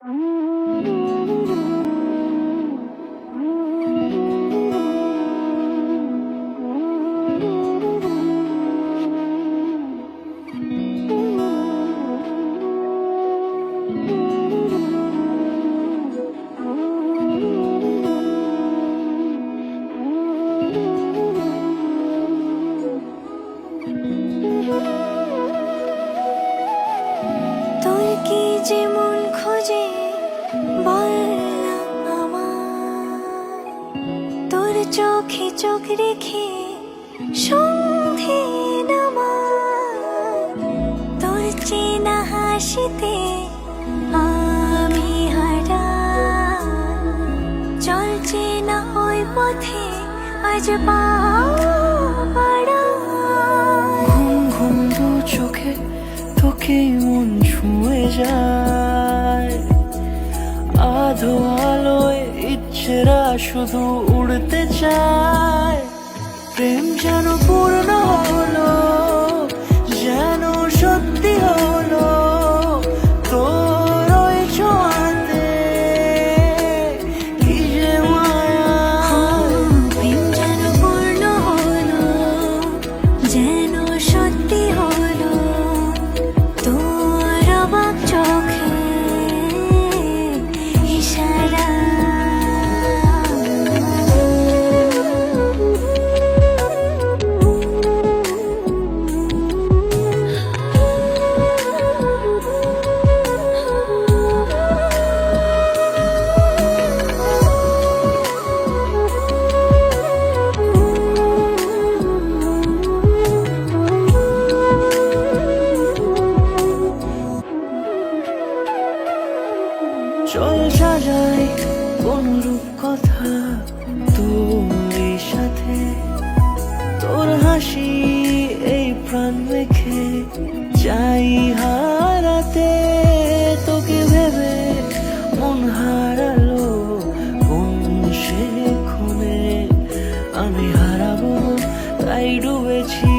তোর কি যেমন খোঁজে বল না আমায়, তোর চোখে চোখ রেখে সন্ধে নামায়, তোর চেনা হাসিতে আমি হারাই, চল চেনা ওই পথে আজ পা বাড়াই। ঘুম ঘুম দু চোখে তোকে মন ছুঁয়ে যায়, আধো আলোয় ইচ্ছেরা শুধু উড়তে চায়। প্রেম যেন পূর্ণ হলো, যেন সত্যি হলো তোর ওই ছোঁয়াতে, কি যে মায়া। প্রেম যেন পূর্ণ হলো, যেন সত্যি হলো তোর অবাক চোখে ইশারা। চল সাজাই কোন রূপ কথা তোর সাথে, তোর হাসি এই প্রাণ রেখে চাই হারাতে। তোকে ভেবে মন হারালো কোন সে ক্ষণে, আমি হারাবো তাই ডুবেছি